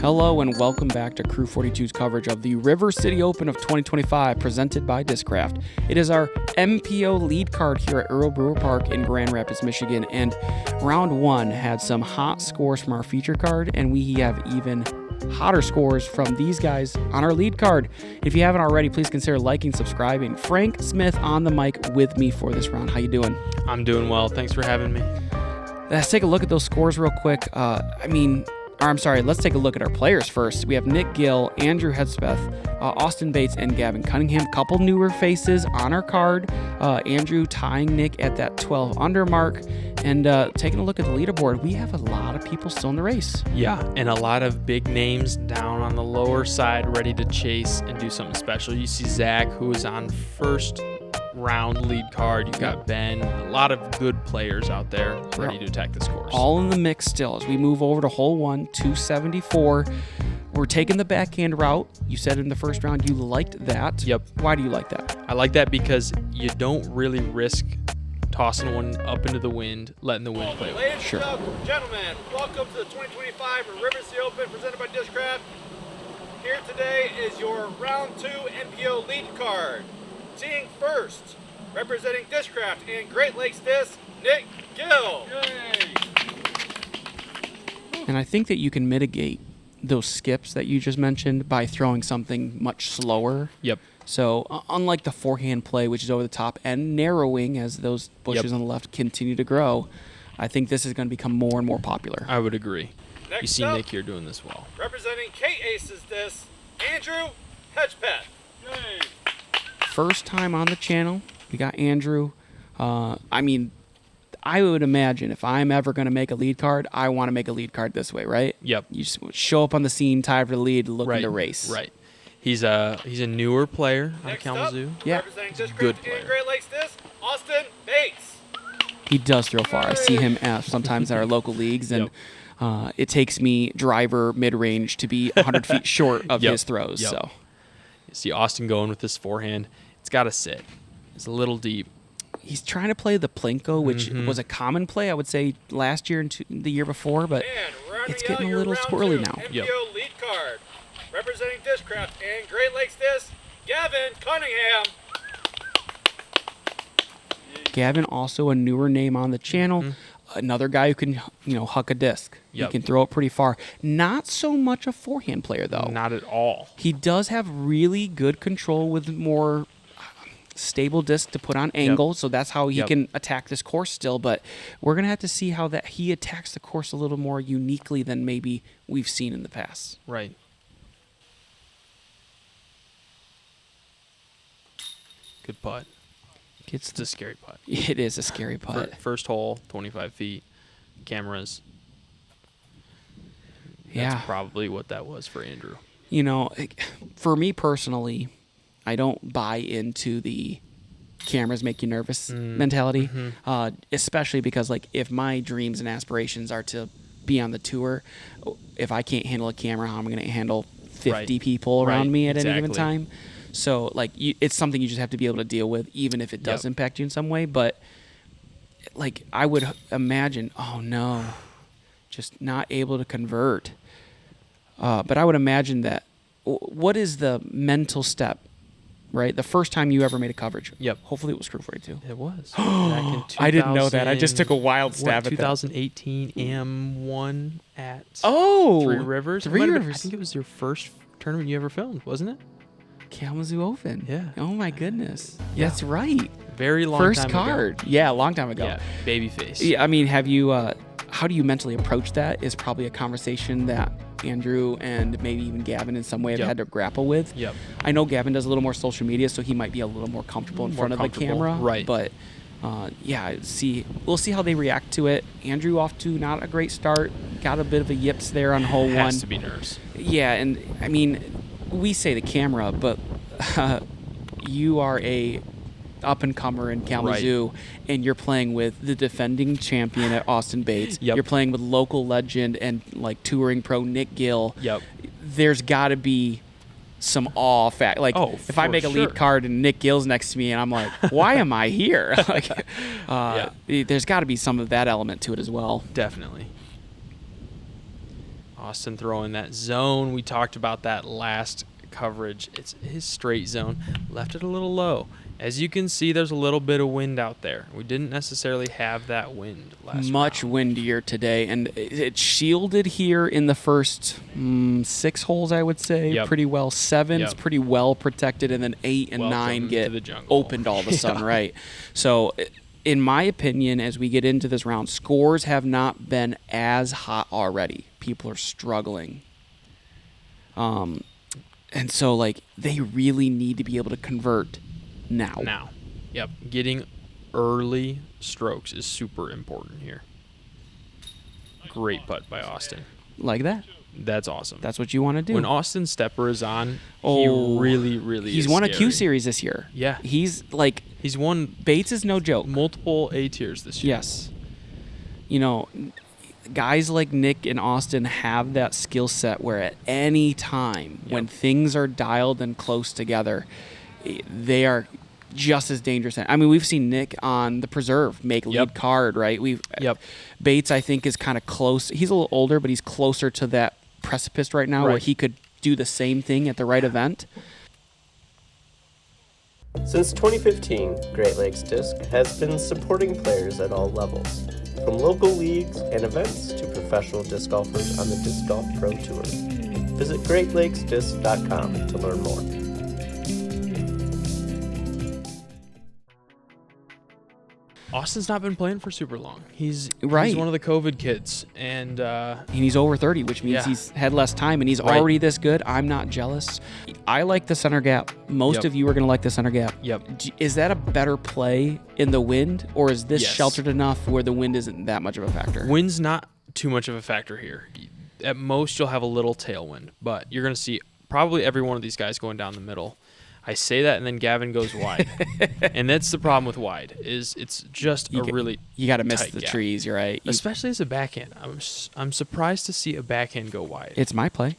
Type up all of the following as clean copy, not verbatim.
Hello and welcome back to Crew 42's coverage of the River City Open of 2025 presented by Discraft. It is our MPO Lead Card here at Earl Brewer Park in Grand Rapids, Michigan, and round one had some hot scores from our feature card, and we have even hotter scores from these guys on our lead card. If you haven't already, please consider liking, subscribing. Frank Smith on the mic with me for this round. How you doing? I'm doing well. Thanks for having me. Let's take a look at those scores real quick. Let's take a look at our players first. We have Nick Gill, Andrew Hedgspeth, Austen Bates, and Gavin Cunningham. Couple newer faces on our card. Andrew tying Nick at that 12 under mark. And taking a look at the leaderboard, we have a lot of people still in the race. Yeah, and a lot of big names down on the lower side ready to chase and do something special. You see Zach, who is on first round lead card. You got Ben, a lot of good players out there ready to attack this course. All in the mix still as we move over to hole 1, 274. We're taking the backhand route. You said in the first round you liked that. Yep. Why do you like that? I like that because you don't really risk tossing one up into the wind, letting the wind play. Ladies Sure. and gentlemen, welcome to the 2025 River City Open presented by Discraft. Here today is your round 2 MPO lead card. Seeing first, representing Discraft and Great Lakes Disc, Nick Gill. Yay! And I think that you can mitigate those skips that you just mentioned by throwing something much slower. Yep. So unlike the forehand play, which is over the top and narrowing as those bushes on the left continue to grow, I think this is going to become more and more popular. I would agree. Next You see up, Nick here doing this well. representing K-Aces Disc, Andrew Hedgspeth. Yay! First time on the channel, we got Andrew. I would imagine if I'm ever going to make a lead card, I want to make a lead card this way, right? Yep. You just show up on the scene, tie for the lead, looking to race. Right. He's a newer player on Next Kalamazoo. up, Yeah. representing Discraft Good player. and Great Lakes Disc, Austen Bates. He does throw far. I see him sometimes at our local leagues, and it takes me driver mid-range to be 100 feet short of his throws. Yep. So You see Austin going with this forehand. It's got to sit. It's a little deep. he's trying to play the Plinko, which was a common play, I would say, last year and the year before, but And rounding it's getting out a your little round squirrely 2 now. MPO Yep. lead card, representing Discraft and Great Lakes Disc, Gavin Cunningham. Gavin, also a newer name on the channel. Another guy who can, huck a disc. Yep. He can throw it pretty far. Not so much a forehand player, though. Not at all. He does have really good control with more stable disc to put on angle, so that's how he can attack this course still. But we're going to have to see how that he attacks the course a little more uniquely than maybe we've seen in the past. Right. Good putt. It's a scary putt. It is a scary putt. First hole, 25 feet, cameras. That's probably what that was for Andrew. For me personally, I don't buy into the cameras make you nervous mentality, especially because, if my dreams and aspirations are to be on the tour, if I can't handle a camera, how am I going to handle 50 people around me at any given time? So, it's something you just have to be able to deal with, even if it does impact you in some way. But, I would imagine, oh, no, just not able to convert. But I would imagine that what is the mental step, right? The first time you ever made a coverage. Yep. Hopefully it was Crew 42. It was. Back in I didn't know that. I just took a wild stab at that. 2018 AM1 at Three Rivers. Three Rivers. I think it was your first tournament you ever filmed, wasn't it? Kalamazoo Open. Yeah. Oh, my goodness. Yeah. That's right. Very long First time card. ago. Yeah, a long time ago. Yeah, baby face. Yeah, I mean, have you, how do you mentally approach that is probably a conversation that Andrew and maybe even Gavin in some way have had to grapple with. Yep. I know Gavin does a little more social media, so he might be a little more comfortable in front of the camera. Right. But, we'll see how they react to it. Andrew off to not a great start. Got a bit of a yips there on hole 1. Has to be nerves. Yeah, and, I mean, we say the camera, but you are a up-and-comer in Kalamazoo, and you're playing with the defending champion at Austen Bates. Yep. You're playing with local legend and, touring pro Nick Gill. Yep. There's got to be some awe fact. If I make a lead card and Nick Gill's next to me, and I'm like, why am I here? There's got to be some of that element to it as well. Definitely. Austen throwing that zone. We talked about that last coverage. It's his straight zone. Left it a little low. As you can see, there's a little bit of wind out there. We didn't necessarily have that wind last Much round. windier today, and it shielded here in the first 6 holes, I would say, Yep. pretty well. 7's Yep. pretty well protected, and then 8 and Welcome 9 to get the jungle. opened all of a sudden, right? So, in my opinion, as we get into this round, scores have not been as hot already. People are struggling. And so, like, they really need to be able to convert now. Now. Yep. Getting early strokes is super important here. Great putt by Austen. Like that. That's awesome. That's what you want to do. When Austin's stepper is on, Oh, he really He's is won a scary. Q Series this year. Yeah. He's like, He's won Bates is no joke. multiple A tiers this year. Yes. You know, guys like Nick and Austen have that skill set where at any time when things are dialed and close together, they are just as dangerous. I mean, we've seen Nick on the Preserve make lead card, right? Bates, I think, is kind of close. He's a little older, but he's closer to that precipice right now where he could do the same thing at the right event. Since 2015, Great Lakes Disc has been supporting players at all levels, from local leagues and events to professional disc golfers on the Disc Golf Pro Tour. Visit GreatLakesDisc.com to learn more. Austin's not been playing for super long. He's Right. one of the COVID kids, and And he's over 30, which means he's had less time, and he's already this good. I'm not jealous. I like the center gap. Most of you are going to like the center gap. Is that a better play in the wind, or is this sheltered enough where the wind isn't that much of a factor? wind's not too much of a factor here. At most, you'll have a little tailwind, but you're going to see probably every one of these guys going down the middle. I say that, and then Gavin goes wide, and that's the problem with wide. Is it's just really you got to miss tight the gap. trees. You're right. Especially as a backhand. I'm surprised to see a backhand go wide. It's my play.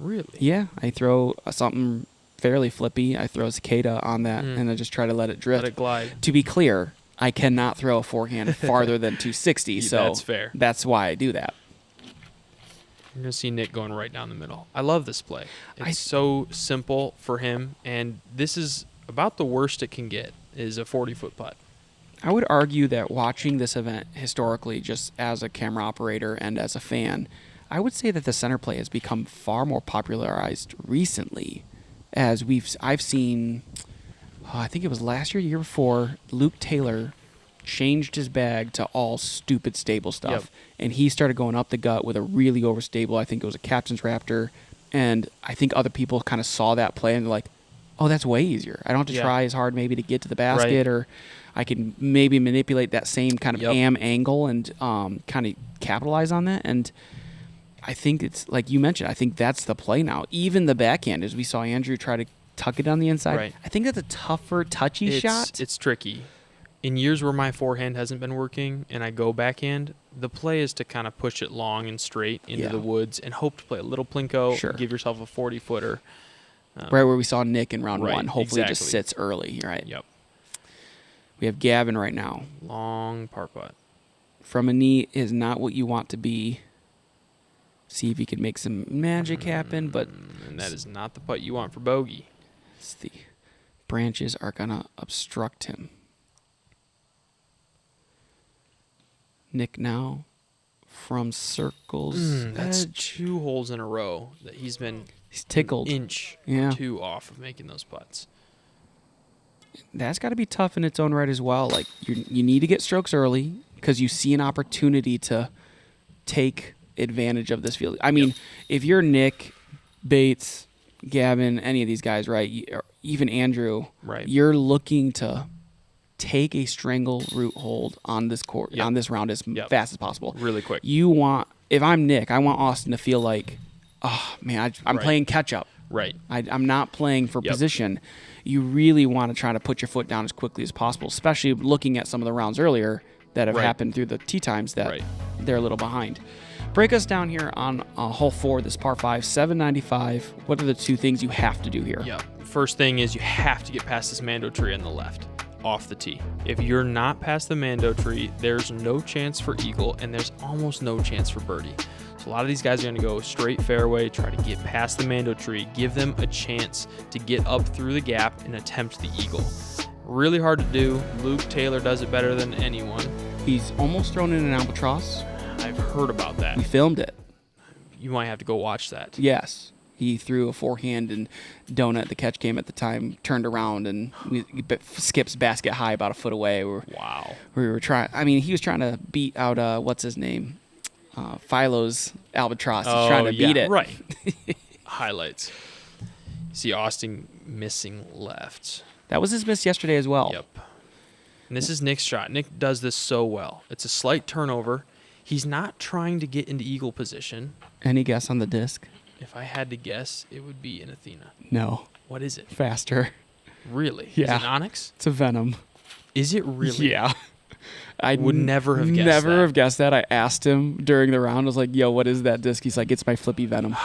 Really? Yeah, I throw something fairly flippy. I throw a cicada on that, and I just try to let it drift. Let it glide. To be clear, I cannot throw a forehand farther than 260, so That's fair. That's why I do that. You're going to see Nick going right down the middle. I love this play. It's so simple for him, and this is about the worst it can get is a 40-foot putt. I would argue that watching this event historically, just as a camera operator and as a fan, I would say that the center play has become far more popularized recently, as I've seen. I think it was last year, year before, Luke Taylor changed his bag to all stupid stable stuff, and he started going up the gut with a really overstable. I think it was a Captain's Raptor, and I think other people kind of saw that play and they're like, "Oh, that's way easier. I don't have to try as hard maybe to get to the basket, or I can maybe manipulate that same kind of am angle and kind of capitalize on that." And I think it's like you mentioned. I think that's the play now. Even the backhand, as we saw Andrew try to tuck it on the inside. Right. I think that's a tougher, touchy shot. It's tricky. In years where my forehand hasn't been working and I go backhand, the play is to kind of push it long and straight into the woods and hope to play a little plinko, give yourself a 40-footer. Right where we saw Nick in round one. Hopefully it just sits early, right? Yep. We have Gavin right now. Long par putt. From a knee is not what you want to be. See if he can make some magic happen, but... And that is not the putt you want for bogey. The branches are going to obstruct him. Nick now from circles. That's 2 holes in a row that he's tickled. An inch or 2 off of making those putts. That's got to be tough in its own right as well. Like you need to get strokes early because you see an opportunity to take advantage of this field. I mean, if you're Nick, Bates, Gavin, any of these guys, right, or even Andrew, you're looking to take a strangle root hold on this court, on this round as fast as possible. Really quick. If I'm Nick, I want Austen to feel like, oh, man, I'm playing catch-up. Right. I'm not playing for position. You really want to try to put your foot down as quickly as possible, especially looking at some of the rounds earlier that have happened through the tee times that they're a little behind. Break us down here on hole 4, this par 5, 795. What are the 2 things you have to do here? Yeah. First thing is you have to get past this Mando tree on the left. Off the tee. If you're not past the Mando tree, there's no chance for eagle and there's almost no chance for birdie. So A lot of these guys are going to go straight fairway, try to get past the Mando tree, give them a chance to get up through the gap and attempt the eagle. Really hard to do. Luke Taylor does it better than anyone. He's almost thrown in an albatross. I've heard about that. We filmed it. You might have to go watch that. Yes. He threw a forehand and donut at the catch game at the time, turned around, and skips basket high about a foot away. Wow. We were trying. I mean, he was trying to beat out, what's his name? Philo's albatross. He's trying to beat it. Right. Highlights. See Austen missing left. That was his miss yesterday as well. Yep. And this is Nick's shot. Nick does this so well. It's a slight turnover. He's not trying to get into eagle position. Any guess on the disc? If I had to guess, it would be an Athena. No. What is it? Faster. Really? Yeah. Is it an Onyx? It's a Venom. Is it really? Yeah. I would never have guessed that. Never have guessed that. I asked him during the round. I was like, yo, what is that disc? He's like, it's my Flippy Venom.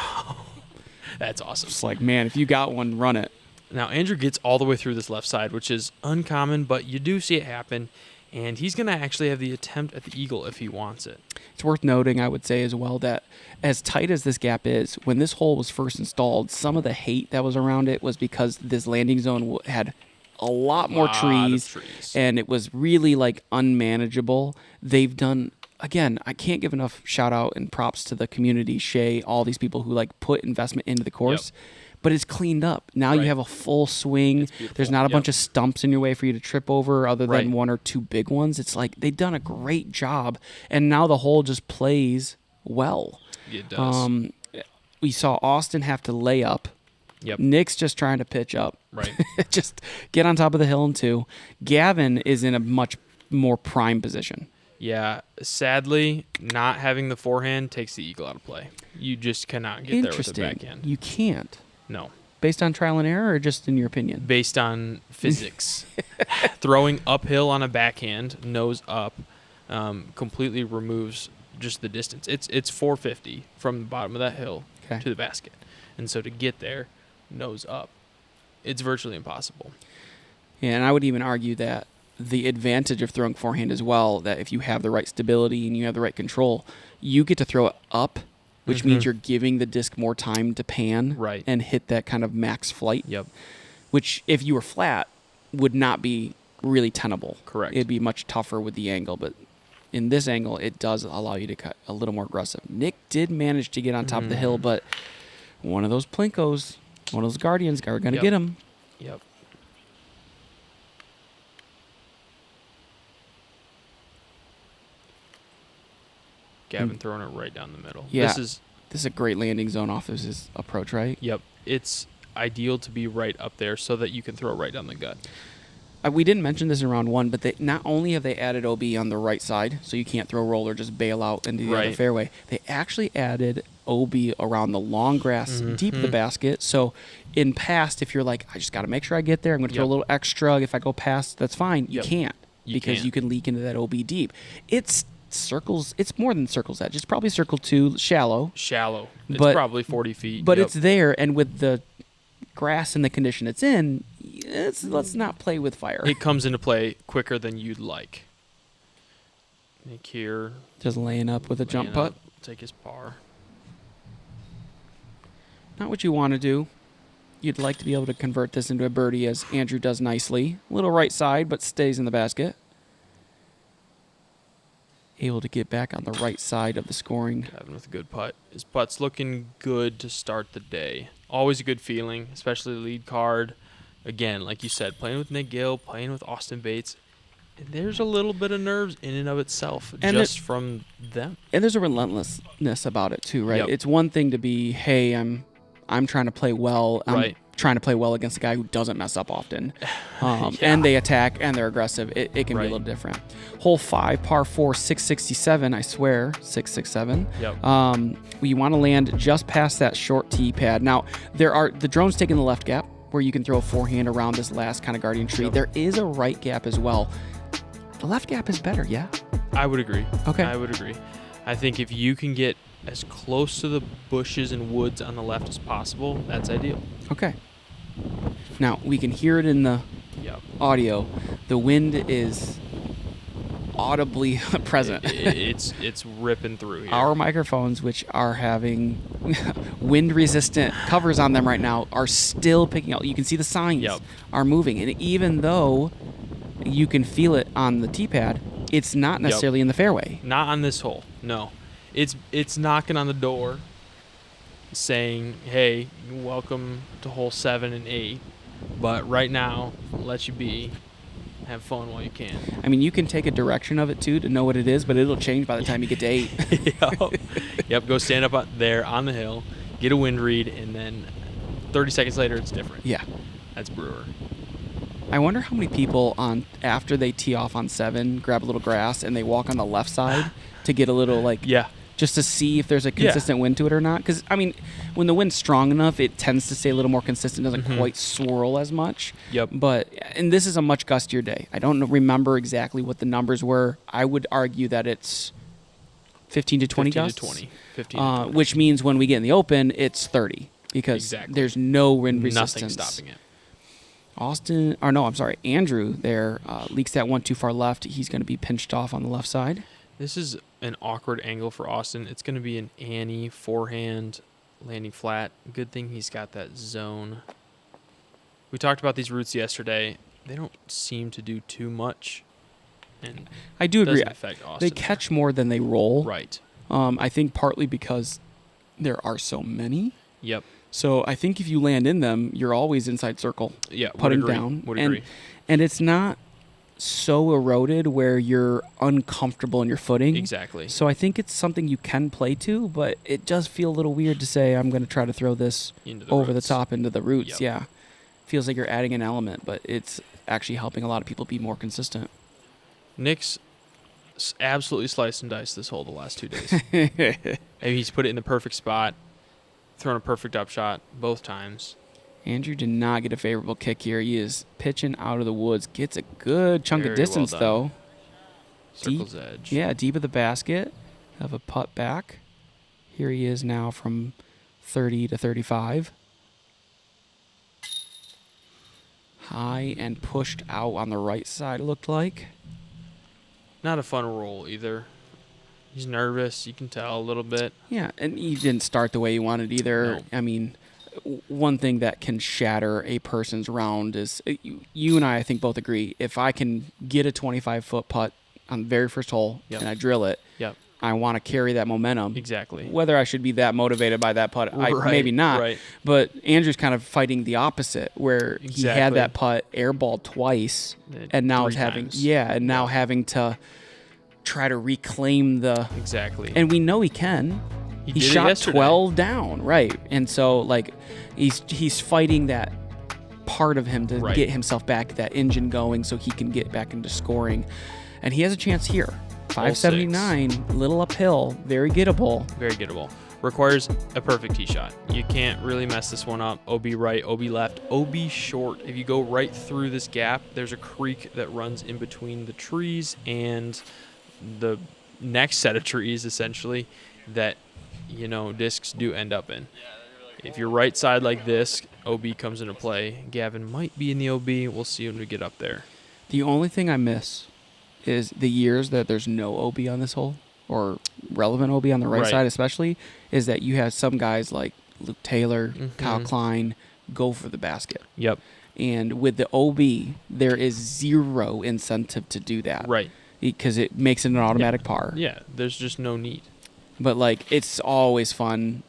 That's awesome. It's like, man, if you got one, run it. Now, Andrew gets all the way through this left side, which is uncommon, but you do see it happen. And he's going to actually have the attempt at the eagle if he wants it. It's worth noting, I would say, as well, that as tight as this gap is, when this hole was first installed, some of the hate that was around it was because this landing zone had a lot more trees, and it was really, like, unmanageable. They've done... Again, I can't give enough shout out and props to the community, Shay, all these people who like put investment into the course. Yep. But it's cleaned up. Now you have a full swing. There's not a bunch of stumps in your way for you to trip over other than one or two big ones. It's like they've done a great job. And now the hole just plays well. It does. We saw Austen have to lay up. Yep. Nick's just trying to pitch up. Right. Just get on top of the hill in two. Gavin is in a much more prime position. Yeah, sadly, not having the forehand takes the eagle out of play. You just cannot get there with the backhand. You can't. No. Based on trial and error or just in your opinion? Based on physics. Throwing uphill on a backhand, nose up, completely removes just the distance. It's 450 from the bottom of that hill to the basket. And so to get there, nose up, it's virtually impossible. Yeah, and I would even argue that the advantage of throwing forehand as well, that if you have the right stability and you have the right control, you get to throw it up, which means you're giving the disc more time to pan and hit that kind of max flight. Yep. Which, if you were flat, would not be really tenable. Correct. It'd be much tougher with the angle, but in this angle, it does allow you to cut a little more aggressive. Nick did manage to get on top of the hill, but one of those Plinkos, one of those Guardians, are going to get him. Yep. Gavin throwing it right down the middle. Yeah. This is a great landing zone off of his approach, right? Yep. It's ideal to be right up there so that you can throw right down the gut. We didn't mention this in round one, but they not only have they added OB on the right side, so you can't throw roll or just bail out into the other fairway, they actually added OB around the long grass deep of the basket. So in past, if you're like, I just got to make sure I get there, I'm going to throw a little extra. If I go past, that's fine. You can't because you can leak into that OB deep. It's circles. It's more than circles edge. It's probably circle two, shallow. It's probably 40 feet. But it's there, and with the grass and the condition it's in, let's not play with fire. It comes into play quicker than you'd like. Nick here. Just laying up with a jump putt. Take his par. Not what you want to do. You'd like to be able to convert this into a birdie, as Andrew does nicely. A little right side, but stays in the basket. Able to get back on the right side of the scoring. Gavin with a good putt. His putt's looking good to start the day. Always a good feeling, especially the lead card. Again, like you said, playing with Nick Gill, playing with Austen Bates. And there's a little bit of nerves in and of itself, and just from them. And there's a relentlessness about it too, right? Yep. It's one thing to be, hey, I'm trying to play well. I'm trying to play well against a guy who doesn't mess up often. And they attack and they're aggressive. It can be a little different. Hole 5, par 4, 667, I swear, 667. Yep. You want to land just past that short tee pad. Now, the drone's taking the left gap where you can throw a forehand around this last kind of guardian tree. There is a right gap as well. The left gap is better, yeah? I would agree. Okay. I would agree. I think if you can get as close to the bushes and woods on the left as possible, that's ideal. Okay. Now, we can hear it in the audio. The wind is audibly present. It's ripping through here. Our microphones, which are having wind-resistant covers on them right now, are still picking up. You can see the signs are moving. And even though you can feel it on the T-pad, it's not necessarily in the fairway. Not on this hole, no. It's knocking on the door saying, hey, welcome to hole 7 and 8. But right now, let you be. Have fun while you can. I mean, you can take a direction of it, too, to know what it is, but it'll change by the time you get to 8. Yep, go stand up there on the hill, get a wind read, and then 30 seconds later, it's different. Yeah. That's Brewer. I wonder how many people, after they tee off on 7, grab a little grass, and they walk on the left side to get a little, just to see if there's a consistent wind to it or not. Because, I mean, when the wind's strong enough, it tends to stay a little more consistent. Doesn't quite swirl as much. Yep. And this is a much gustier day. I don't remember exactly what the numbers were. I would argue that it's 15 to 20 gusts. 15 to 20. Which means when we get in the open, it's 30. Because there's no wind resistance. Nothing stopping it. Andrew there leaks that one too far left. He's going to be pinched off on the left side. This is an awkward angle for Austen. It's going to be an Annie forehand landing flat. Good thing he's got that zone. We talked about these routes yesterday. They don't seem to do too much. And I do agree. Doesn't affect Austen. They catch more than they roll. Right. I think partly because there are so many. Yep. So I think if you land in them, you're always inside circle. Yeah, putting down. Would agree. And it's not so eroded where you're uncomfortable in your footing. Exactly. So I think it's something you can play to, but it does feel a little weird to say I'm going to try to throw this over the top into the roots. Yep. Yeah. Feels like you're adding an element, but it's actually helping a lot of people be more consistent. Nick's absolutely sliced and diced this hole the last 2 days. He's put it in the perfect spot, thrown a perfect upshot both times. Andrew did not get a favorable kick here. He is pitching out of the woods. Gets a good chunk of distance, though. Circle's edge. Yeah, deep of the basket. Have a putt back. Here he is now from 30 to 35. High and pushed out on the right side, it looked like. Not a fun roll either. He's nervous. You can tell a little bit. Yeah, and he didn't start the way he wanted either. No. I mean, one thing that can shatter a person's round is, you and I think both agree, if I can get a 25-foot putt on the very first hole and I drill it, I want to carry that momentum. Exactly. Whether I should be that motivated by that putt, maybe not. Right. But Andrew's kind of fighting the opposite, where he had that putt airballed twice, and now is having having to try to reclaim the. Exactly. And we know he can. He shot 12 down, right? And so he's fighting that part of him to get himself back, that engine going, so he can get back into scoring. And he has a chance here. 579, little uphill, very gettable. Very gettable. Requires a perfect tee shot. You can't really mess this one up. OB right, OB left, OB short. If you go right through this gap, there's a creek that runs in between the trees and the next set of trees, essentially, that, discs do end up in. If you're right side like this, OB comes into play. Gavin might be in the OB. We'll see when we get up there. The only thing I miss is the years that there's no OB on this hole, or relevant OB on the right side especially, is that you have some guys like Luke Taylor, Kyle Klein go for the basket. Yep. And with the OB, there is zero incentive to do that. Right. Because it makes it an automatic par. Yeah, there's just no need. But, it's always fun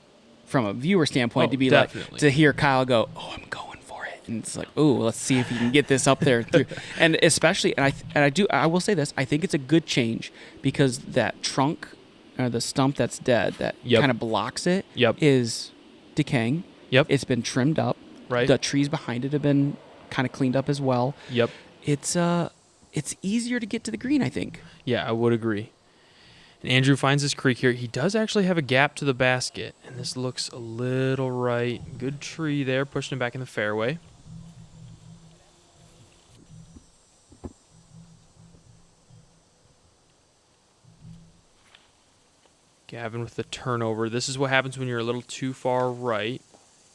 from a viewer standpoint to be definitely. To hear Kyle go, I'm going for it. And it's like, let's see if he can get this up there. And especially, I will say this, I think it's a good change because that trunk, or the stump that's dead, that kind of blocks it, is decaying. Yep. It's been trimmed up. Right. The trees behind it have been kind of cleaned up as well. Yep. It's easier to get to the green, I think. Yeah, I would agree. And Andrew finds this creek here. He does actually have a gap to the basket, and this looks a little right. Good tree there, pushing it back in the fairway. Gavin with the turnover. This is what happens when you're a little too far right.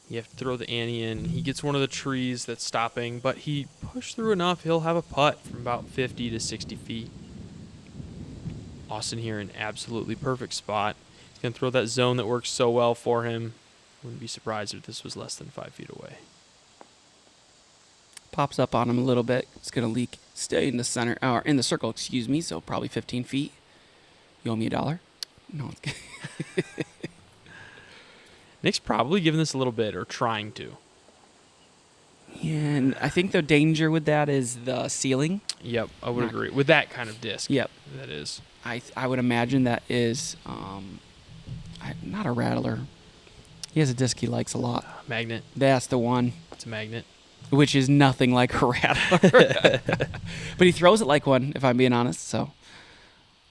You have to throw the ante in. He gets one of the trees that's stopping, but he pushed through enough. He'll have a putt from about 50 to 60 feet. Austen here in absolutely perfect spot. He's going to throw that zone that works so well for him. Wouldn't be surprised if this was less than 5 feet away. Pops up on him a little bit. It's going to leak. Stay in the center, or in the circle, excuse me, so probably 15 feet. You owe me $1? No. Nick's probably giving this a little bit, or trying to. Yeah, and I think the danger with that is the ceiling. Yep, I would agree. With that kind of disc. Yep. That is. I would imagine that is not a rattler. He has a disc he likes a lot. Magnet. That's the one. It's a magnet. Which is nothing like a rattler. But he throws it like one, if I'm being honest. So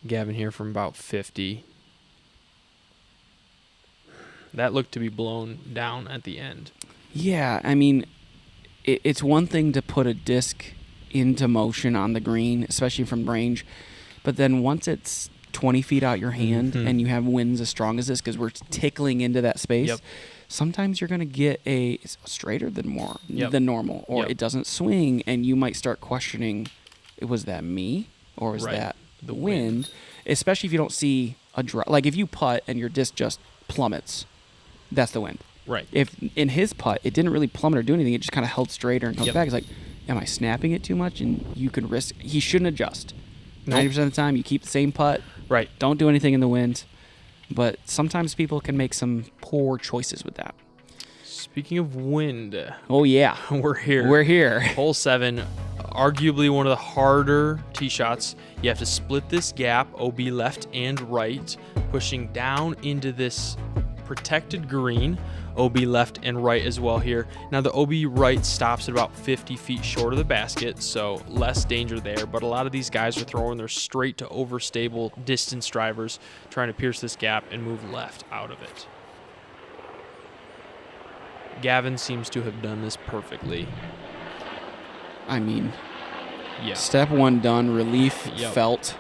Gavin here from about 50. That looked to be blown down at the end. yeah, I mean, it's one thing to put a disc into motion on the green, especially from range. But then once it's 20 feet out your hand and you have winds as strong as this, because we're tickling into that space, sometimes you're going to get it's straighter than normal, or it doesn't swing, and you might start questioning, was that me, or was that the wind? Especially if you don't see a drop. Like if you putt and your disc just plummets, that's the wind. Right. If in his putt, it didn't really plummet or do anything, it just kind of held straighter and comes back. It's like, am I snapping it too much? And you could risk. He shouldn't adjust. 90% of the time, you keep the same putt. Right. Don't do anything in the wind. But sometimes people can make some poor choices with that. Speaking of wind. Oh, yeah. We're here. We're here. Hole 7, arguably one of the harder tee shots. You have to split this gap, OB left and right, pushing down into this protected green, OB left and right as well here. Now the OB right stops at about 50 feet short of the basket, so less danger there, but a lot of these guys are throwing their straight to overstable distance drivers, trying to pierce this gap and move left out of it. Gavin seems to have done this perfectly. I mean, Yeah. step one done, relief felt.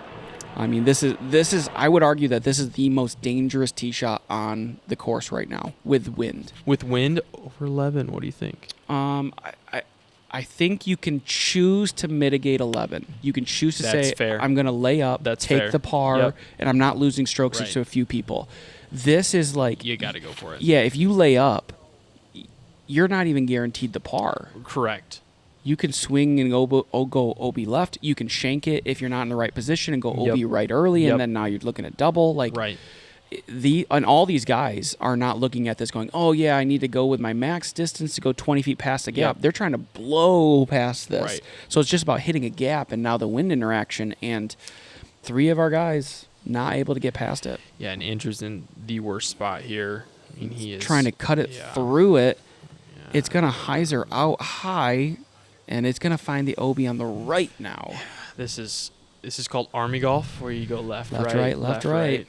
I mean, this is. I would argue that this is the most dangerous tee shot on the course right now with wind. With wind over 11, what do you think? I think you can choose to mitigate 11. You can choose to That's say, fair. I'm going to lay up, That's take fair. the par, Yep. and I'm not losing strokes Right. to a few people. This is like, You got to go for it. yeah, if you lay up, you're not even guaranteed the par. Correct. You can swing and go OB left. You can shank it if you're not in the right position and go OB right early, and then now you're looking at double. Like Right. And all these guys are not looking at this going, oh yeah, I need to go with my max distance to go 20 feet past the gap. Yep. They're trying to blow past this. Right. So it's just about hitting a gap and now the wind interaction, and 3 of our guys not able to get past it. Yeah, and Andrew's in the worst spot here. I mean, he is Trying to cut it through it. It's going to hyzer out high, and it's going to find the OB on the right now. This is called Army Golf, where you go left, Left, right, right, left, right.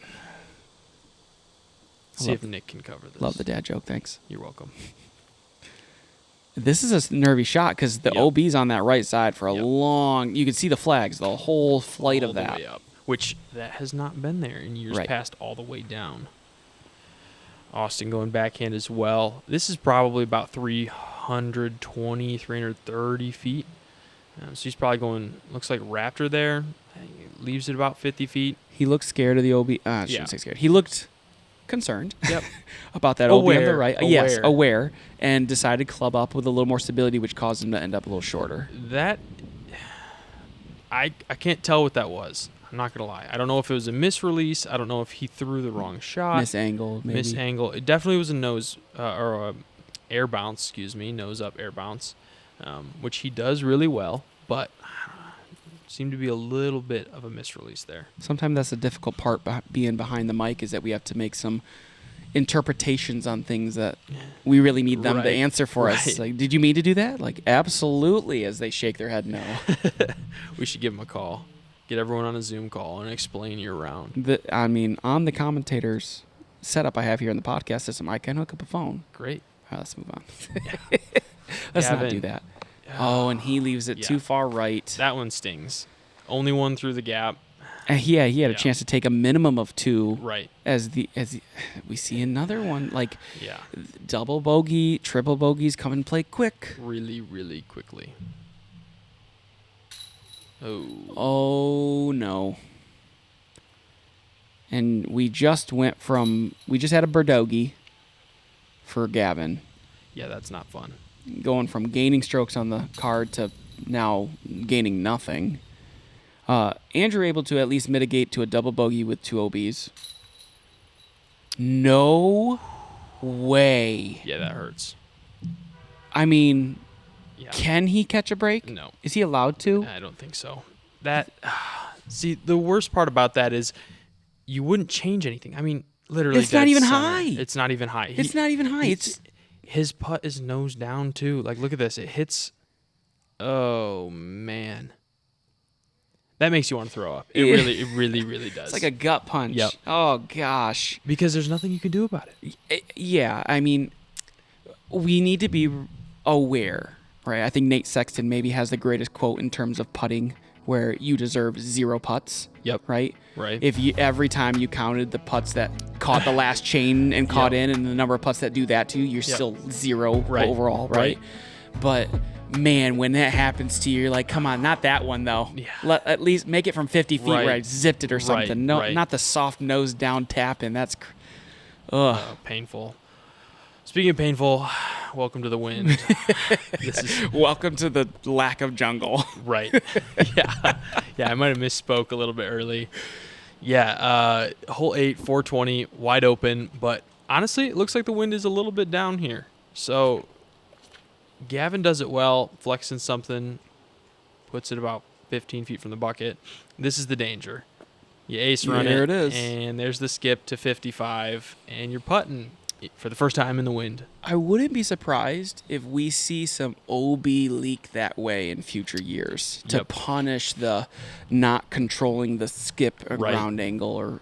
See if Nick can cover this. Love the dad joke, thanks. You're welcome. This is a nervy shot because the OB's on that right side for a long... You can see the flags, the whole flight All of the that. way up, which that has not been there in years Right. past, all the way down. Austen going backhand as well. This is probably about 320, 330 feet. So he's probably going, looks like Raptor there. Leaves it about 50 feet. He looked scared of the OB. I shouldn't say scared. He looked concerned about that OB on the right. Yes, aware. And decided to club up with a little more stability, which caused him to end up a little shorter. That, I can't tell what that was. I'm not going to lie. I don't know if it was a misrelease. I don't know if he threw the wrong shot. Misangled, maybe. Misangle. It definitely was a nose, or a air bounce, nose up air bounce, which he does really well, but seemed to be a little bit of a misrelease there. Sometimes that's the difficult part being behind the mic, is that we have to make some interpretations on things that we really need them to answer for us. Like, did you mean to do that? Like, absolutely, as they shake their head no. We should give him a call. Get everyone on a Zoom call and explain your round. On the commentators setup I have here in the podcast system, I can hook up a phone. Great. All right, let's move on. Let's not do that. Oh, and he leaves it too far right. That one stings. Only one through the gap. He had a chance to take a minimum of 2. Right. As we see another one, like double bogey, triple bogeys come and play quick. Really, really quickly. Oh no. And we just had a Berdogi for Gavin, Yeah, that's not fun. going from gaining strokes on the card to now gaining nothing. Andrew able to at least mitigate to a double bogey with 2 OBs. No way. Yeah, that hurts. I mean, Yeah. can he catch a break? No. Is he allowed to? I don't think so. That see, the worst part about that is you wouldn't change anything. I mean, literally, It's not dead even center. high. It's not even high. It's not even high. It's his putt is nose down too. Like, look at this. It hits. Oh man, that makes you want to throw up. It really does. It's like a gut punch. Yep. Oh gosh. Because there's nothing you can do about it. Yeah, I mean, we need to be aware, right? I think Nate Sexton maybe has the greatest quote in terms of putting, where you deserve 0 putts. Yep. Right. Right. If you every time you counted the putts that caught the last chain and caught in, and the number of putts that do that to you, you're still 0 overall, right? But man, when that happens to you, you're like, come on, not that one though. Yeah. At least make it from 50 feet where I zipped it or something. No, not the soft nose down tap in. That's painful. Speaking of painful, welcome to the wind. Welcome to the lack of jungle. Right. Yeah. I might have misspoke a little bit early. Yeah. Hole 8, 420, wide open. But honestly, it looks like the wind is a little bit down here. So Gavin does it well, flexing something, puts it about 15 feet from the bucket. This is the danger. You ace run it. There it is. And there's the skip to 55, and you're putting for the first time in the wind. I wouldn't be surprised if we see some OB leak that way in future years to punish the not controlling the skip or ground angle. Or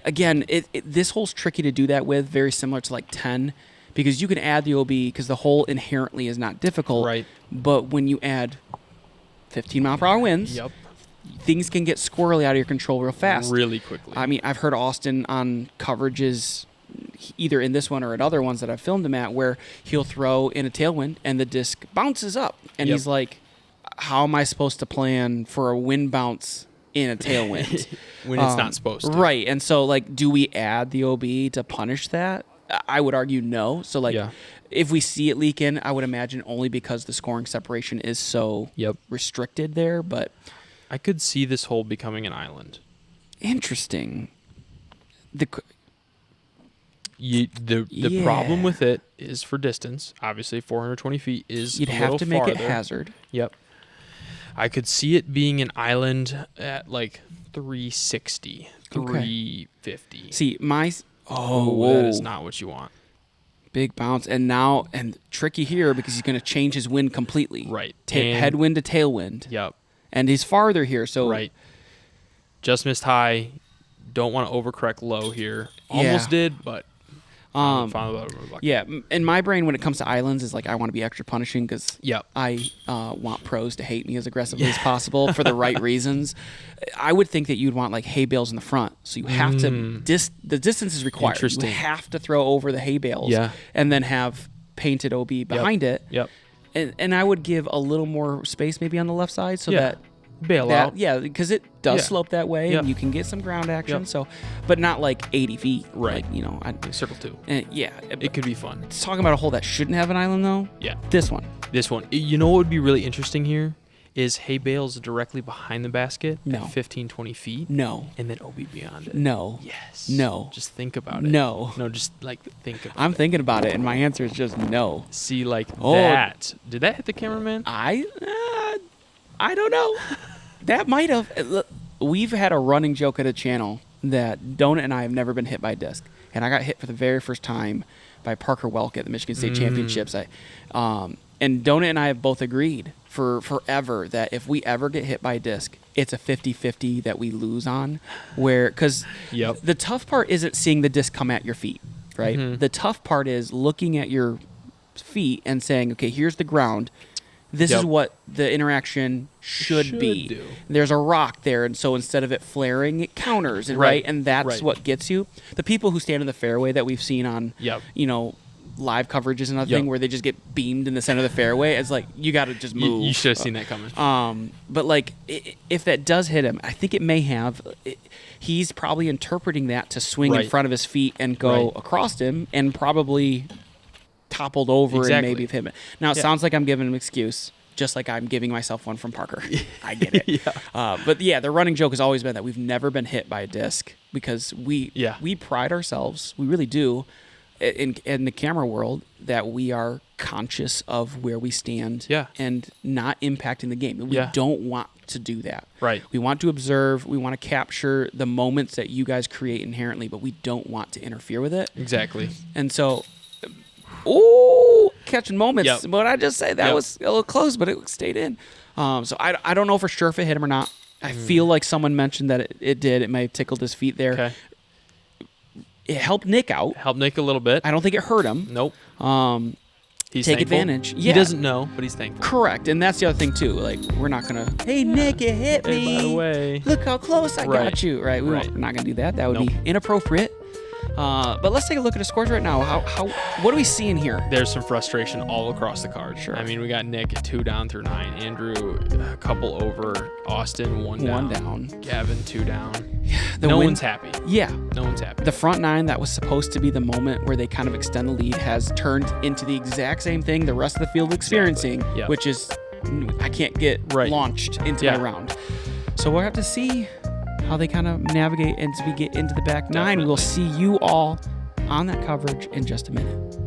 again, this hole's tricky to do that with, very similar to like 10, because you can add the OB because the hole inherently is not difficult. Right. But when you add 15-mile-per-hour winds, things can get squirrely out of your control real fast. Really quickly. I mean, I've heard Austen on coverages, either in this one or at other ones that I've filmed him at, where he'll throw in a tailwind and the disc bounces up. And he's like, how am I supposed to plan for a wind bounce in a tailwind? When it's not supposed to. Right. And so, like, do we add the OB to punish that? I would argue no. So, like, if we see it leak in, I would imagine only because the scoring separation is so restricted there. But I could see this hole becoming an island. Interesting. The problem with it is for distance. Obviously, 420 feet is you'd a have to little make farther. it hazard. Yep. I could see it being an island at like 360, 350. See, that is not what you want. Big bounce, and tricky here because he's going to change his wind completely. Right. Headwind to tailwind. Yep. And he's farther here, so just missed high. Don't want to overcorrect low here. Almost did, but in my brain when it comes to islands is like I want to be extra punishing because I want pros to hate me as aggressively as possible for the right reasons. I would think that you'd want like hay bales in the front, so you have to the distance is required. You have to throw over the hay bales and then have painted OB behind it. And I would give a little more space maybe on the left side so that bail out. Yeah, because it does slope that way, and you can get some ground action. So, but not like 80 feet. Right. Like, circle 2. It could be fun. It's talking about a hole that shouldn't have an island though. Yeah. This one. You know what would be really interesting here is hay bales directly behind the basket No. at 15, 20 feet. No. And then OB beyond it. No. Yes. No. Just think about it. No. No, just like think about it. I'm thinking about it, and my answer is just no. See, like that. Did that hit the cameraman? I don't know. That might have. We've had a running joke at a channel that Donut and I have never been hit by a disc, and I got hit for the very first time by Parker Welk at the Michigan State Championships. And Donut and I have both agreed for forever that if we ever get hit by a disc, it's a 50-50 that we lose on. Because the tough part isn't seeing the disc come at your feet, right? Mm-hmm. The tough part is looking at your feet and saying, okay, here's the ground. This is what the interaction should be. Do. There's a rock there, and so instead of it flaring, it counters, right? And that's what gets you. The people who stand in the fairway that we've seen on, live coverage is another Yep. thing where they just get beamed in the center of the fairway. It's like you got to just move. You should have seen that coming. But like, if that does hit him, I think it may have. He's probably interpreting that to swing in Right. front of his feet and go Right. across him, and probably toppled over and Exactly. maybe hit him. Now it Yeah. sounds like I'm giving him an excuse, just like I'm giving myself one from Parker. I get it. But yeah, the running joke has always been that we've never been hit by a disc because we pride ourselves. We really do. In the camera world, that we are conscious of where we stand and not impacting the game. We don't want to do that. Right. We want to observe. We want to capture the moments that you guys create inherently, but we don't want to interfere with it. Exactly. And so, catching moments. Yep. But I just say that Yep. was a little close, but it stayed in. So I don't know for sure if it hit him or not. I feel like someone mentioned that it did. It may have tickled his feet there. Okay. It helped Nick out. Help Nick a little bit. I don't think it hurt him. Nope. He's Take thankful. advantage. He Yeah. doesn't know, but he's thankful. Correct. And that's the other thing, too. Like, we're not going to, hey, Nick, it hit me. Hey, by the way. Look how close I Right. got you. Right. We're not going to do that. That would Nope. be inappropriate. But let's take a look at the scores right now. What are we seeing here? There's some frustration all across the card. Sure. I mean, we got Nick at 2 down through 9. Andrew, a couple over. Austin, 1 down. 1 down. Gavin, 2 down. The No win- one's happy. Yeah. No one's happy. The front 9 that was supposed to be the moment where they kind of extend the lead has turned into the exact same thing the rest of the field experiencing, Yeah. which is I can't get Right. launched into Yeah. my round. So we'll have to see how they kind of navigate as we get into the back 9. Definitely. We'll see you all on that coverage in just a minute.